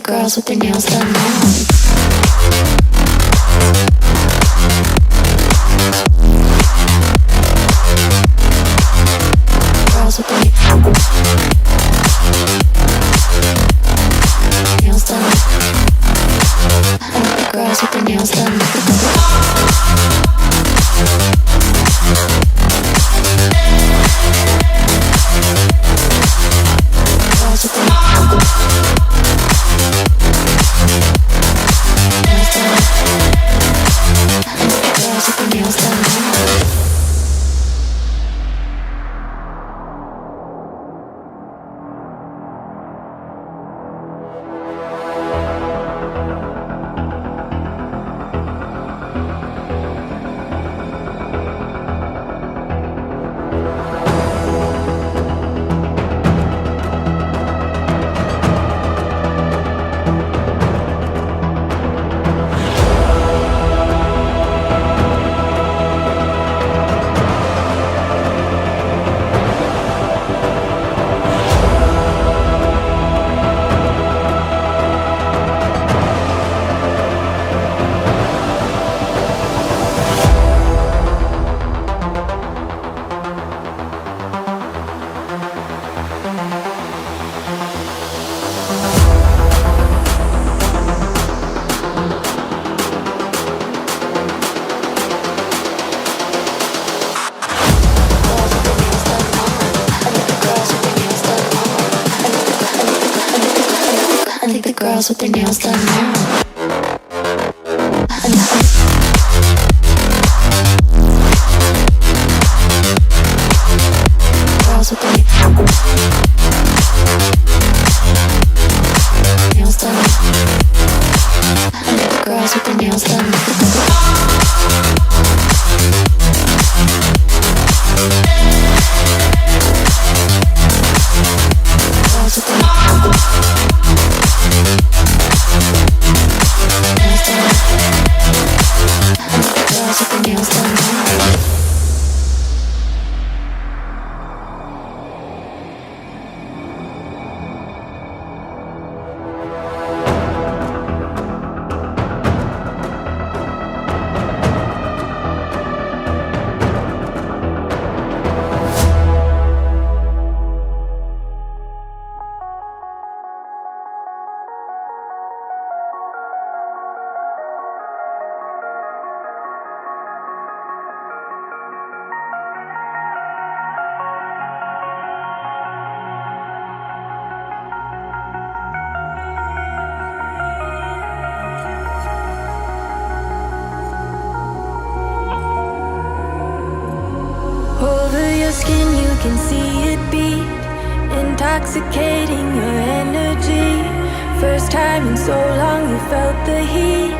girls with their nails done now. Girls with their nails done. I like the girls with their nails done. Girls with their nails done. I like the girls with their nails done. girls with their nails done now. Girls with their nails done. Girls with their nails done. Skin, you can see it beat, intoxicating your energy. First time in so long you felt the heat,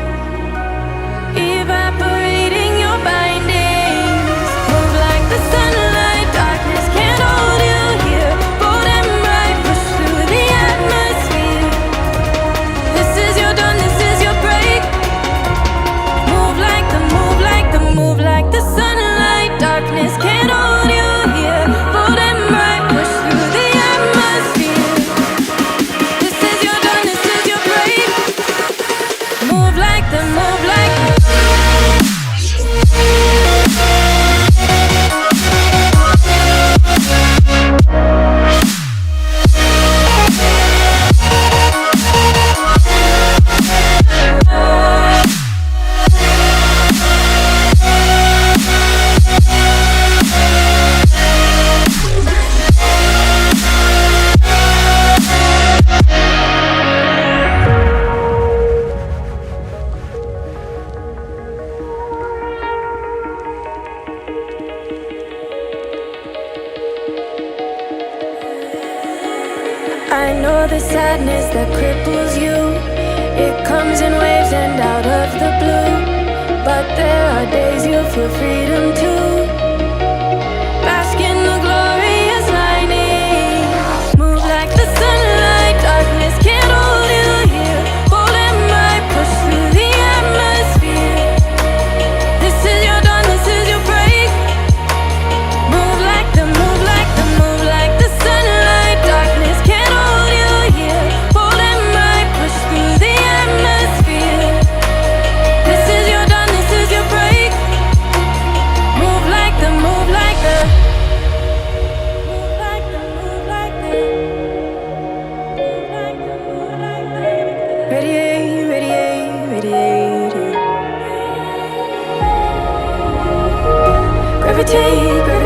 evaporating your bindings. Move like the sunlight, darkness can't hold you here. Bold and bright, push through the atmosphere. This is your dawn, this is your break. Move like the, move like the, move like the sunlight, darkness can't hold you. I know the sadness that cripples you. It comes in waves and out of the blue. But there are days you feel freedom too. Bask in the glorious lightning. Move like the sunlight, darkness can't hold you here. Bold and bright, push through the atmosphere. This is your dawn, this is your break. Move like the, move like the, move like the sunlight, darkness can't hold you here. Bold and bright, push through the atmosphere. This is your dawn, this is your break. Move like the, move like the, move like the, move like the, move like the, move like the. Radiate, radiate, radiate. Gravitate, gravitate.